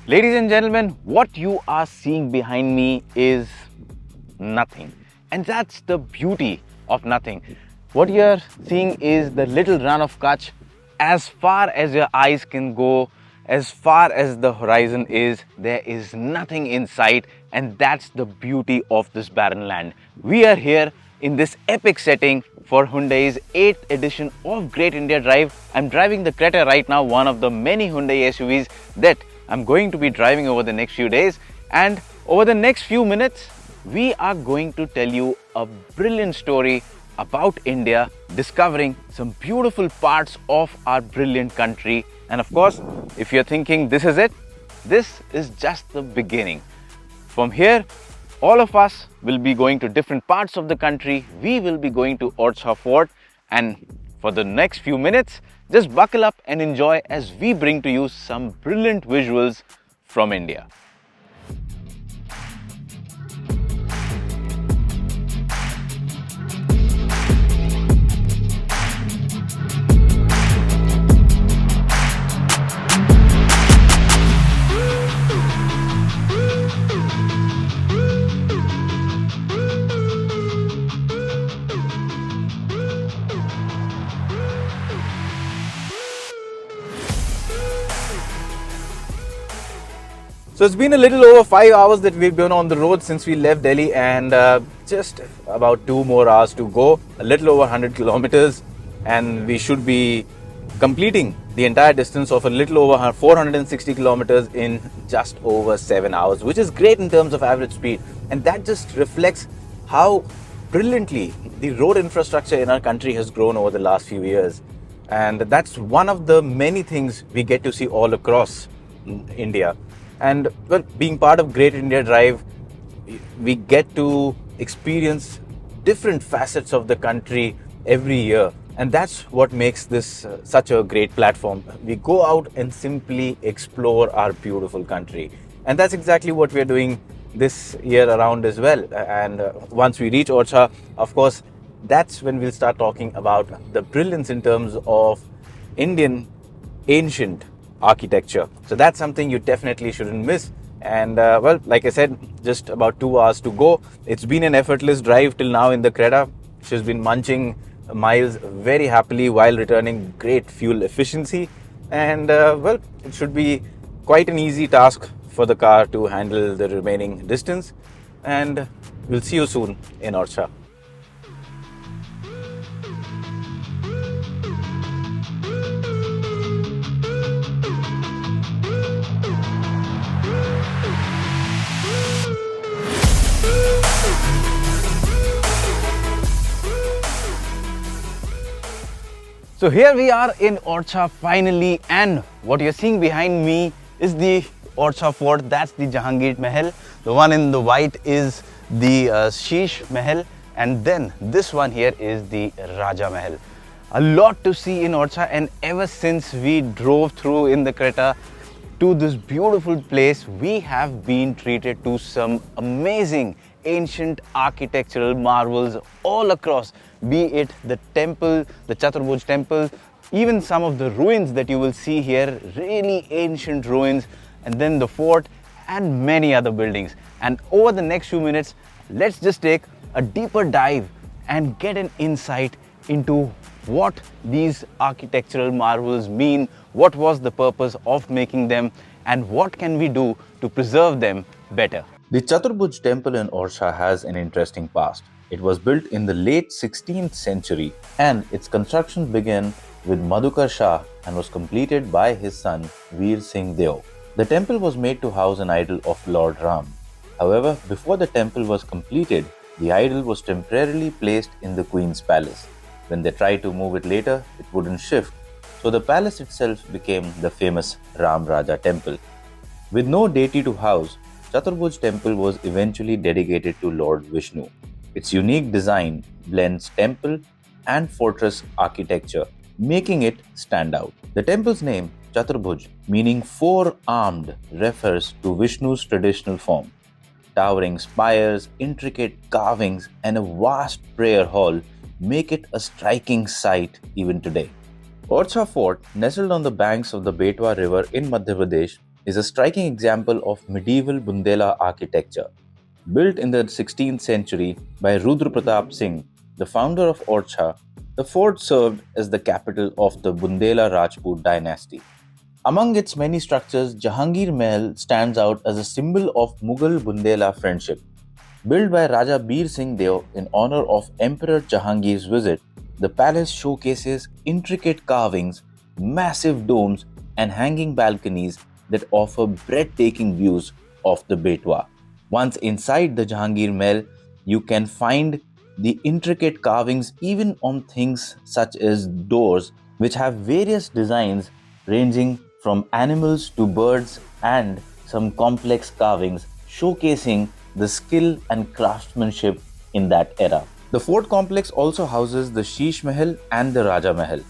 Ladies and gentlemen, what you are seeing behind me is nothing. And that's the beauty of nothing. What you are seeing is the little run of Kutch. As far as your eyes can go, as far as the horizon is, there is nothing in sight. And that's the beauty of this barren land. We are here in this epic setting for Hyundai's 8th edition of Great India Drive. I'm driving the Creta right now, one of the many Hyundai SUVs that I'm going to be driving over the next few days, and over the next few minutes we are going to tell you a brilliant story about India, discovering some beautiful parts of our brilliant country. And of course, if you're thinking this is it, this is just the beginning. From here, all of us will be going to different parts of the country. We will be going to Orchha Fort, and for the next few minutes, just buckle up and enjoy as we bring to you some brilliant visuals from India. So it's been a little over 5 hours that we've been on the road since we left Delhi, and just about 2 more hours to go, a little over 100 kilometers, and we should be completing the entire distance of a little over 460 kilometers in just over 7 hours, which is great in terms of average speed. And that just reflects how brilliantly the road infrastructure in our country has grown over the last few years. And that's one of the many things we get to see all across India. And well, being part of Great India Drive, we get to experience different facets of the country every year. And that's what makes this such a great platform. We go out and simply explore our beautiful country. And that's exactly what we're doing this year around as well. And once we reach Orchha, of course, that's when we'll start talking about the brilliance in terms of Indian ancient architecture. So that's something you definitely shouldn't miss. And well, like I said, just about 2 hours to go. It's been an effortless drive till now in the Creta. She's been munching miles very happily while returning great fuel efficiency. And well, it should be quite an easy task for the car to handle the remaining distance. And we'll see you soon in Orchha. So here we are in Orchha finally, and what you're seeing behind me is the Orchha Fort. That's the Jahangir Mahal. The one in the white is the Sheesh Mahal, and then this one here is the Raja Mahal. A lot to see in Orchha, and ever since we drove through in the Creta to this beautiful place, we have been treated to some amazing ancient architectural marvels all across, be it the temple, the Chaturbhuj Temple, even some of the ruins that you will see here, really ancient ruins, and then the fort and many other buildings. And over the next few minutes, let's just take a deeper dive and get an insight into what these architectural marvels mean, what was the purpose of making them, and what can we do to preserve them better. The Chaturbhuj Temple in Orchha has an interesting past. It was built in the late 16th century, and its construction began with Madhukar Shah and was completed by his son Veer Singh Deo. The temple was made to house an idol of Lord Ram. However, before the temple was completed, the idol was temporarily placed in the Queen's palace. When they tried to move it later, it wouldn't shift, so the palace itself became the famous Ram Raja Temple. With no deity to house, Chaturbhuj Temple was eventually dedicated to Lord Vishnu. Its unique design blends temple and fortress architecture, making it stand out. The temple's name, Chaturbhuj, meaning four-armed, refers to Vishnu's traditional form. Towering spires, intricate carvings, and a vast prayer hall make it a striking sight even today. Orchha Fort, nestled on the banks of the Betwa River in Madhya Pradesh, is a striking example of medieval Bundela architecture. Built in the 16th century by Rudra Pratap Singh, the founder of Orchha, the fort served as the capital of the Bundela Rajput dynasty. Among its many structures, Jahangir Mahal stands out as a symbol of Mughal Bundela friendship. Built by Raja Bir Singh Deo in honor of Emperor Jahangir's visit, the palace showcases intricate carvings, massive domes, and hanging balconies that offer breathtaking views of the Betwa. Once inside the Jahangir Mahal, you can find the intricate carvings even on things such as doors, which have various designs ranging from animals to birds and some complex carvings showcasing the skill and craftsmanship in that era. The fort complex also houses the Sheesh Mahal and the Raja Mahal,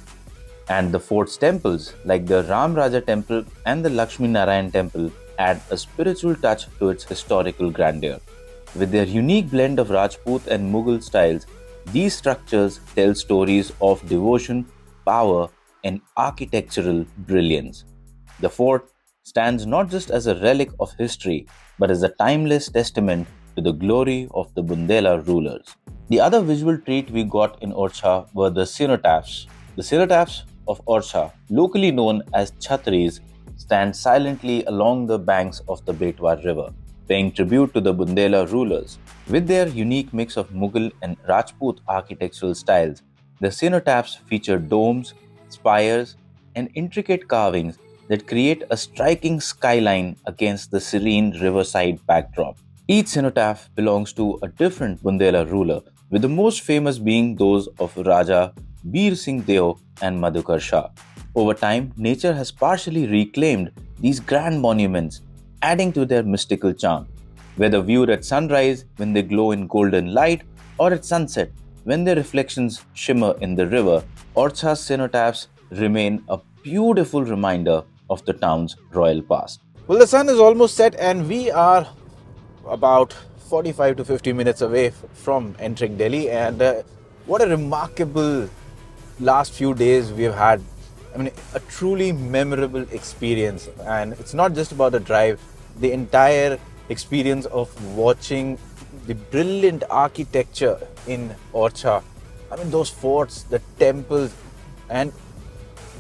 and the fort's temples like the Ram Raja Temple and the Lakshmi Narayan Temple add a spiritual touch to its historical grandeur. With their unique blend of Rajput and Mughal styles, these structures tell stories of devotion, power, and architectural brilliance. The fort stands not just as a relic of history, but as a timeless testament to the glory of the Bundela rulers. The other visual treat we got in Orchha were the cenotaphs. The cenotaphs of Orchha, locally known as Chhatris, stand silently along the banks of the Betwa River, paying tribute to the Bundela rulers. With their unique mix of Mughal and Rajput architectural styles, the cenotaphs feature domes, spires, and intricate carvings that create a striking skyline against the serene riverside backdrop. Each cenotaph belongs to a different Bundela ruler, with the most famous being those of Raja Bir Singh Deo and Madhukar Shah. Over time, nature has partially reclaimed these grand monuments, adding to their mystical charm. Whether viewed at sunrise when they glow in golden light or at sunset when their reflections shimmer in the river, Orcha's cenotaphs remain a beautiful reminder of the town's royal past. Well, the sun is almost set, and we are about 45 to 50 minutes away from entering Delhi. And what a remarkable last few days we have had. I mean, a truly memorable experience. And it's not just about the drive, the entire experience of watching the brilliant architecture in Orchha. I mean, those forts, the temples, and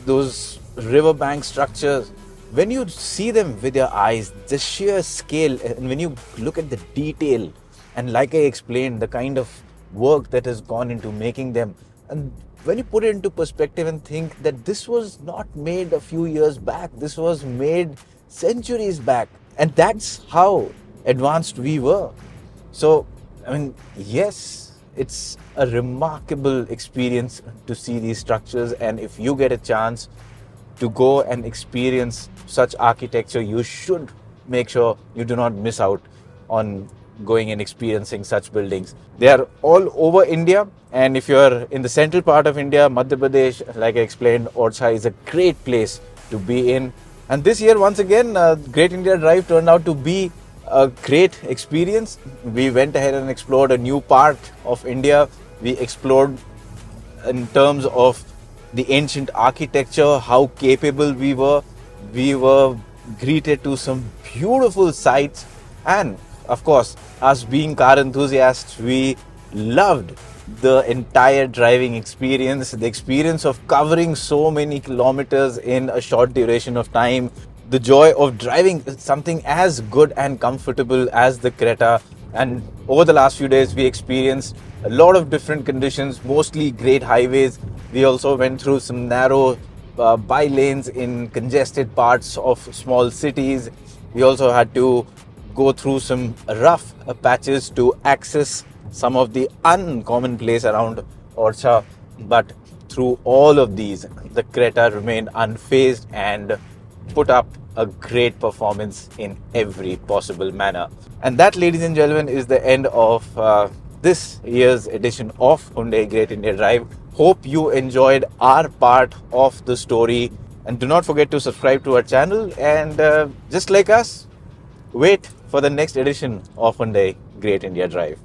those riverbank structures. When you see them with your eyes, the sheer scale, and when you look at the detail, and like I explained, the kind of work that has gone into making them, and when you put it into perspective and think that this was not made a few years back, this was made centuries back, and that's how advanced we were. So, I mean, yes, it's a remarkable experience to see these structures, and if you get a chance to go and experience such architecture, you should make sure you do not miss out on going and experiencing such buildings. They are all over India, and if you're in the central part of India, Madhya Pradesh, like I explained, Orchha is a great place to be in. And this year, once again, Great India Drive turned out to be a great experience. We went ahead and explored a new part of India. We explored in terms of the ancient architecture, how capable we were. We were greeted to some beautiful sights, and of course, us being car enthusiasts, we loved the entire driving experience, the experience of covering so many kilometers in a short duration of time, the joy of driving something as good and comfortable as the Creta. And over the last few days, we experienced a lot of different conditions, mostly great highways. We also went through some narrow by lanes in congested parts of small cities. We also had to go through some rough patches to access some of the uncommon place around Orchha. But through all of these, the Creta remained unfazed and put up a great performance in every possible manner. And that, ladies and gentlemen, is the end of this year's edition of Hyundai Great India Drive. Hope you enjoyed our part of the story, and do not forget to subscribe to our channel, and just like us, wait for the next edition of Hyundai Great India Drive.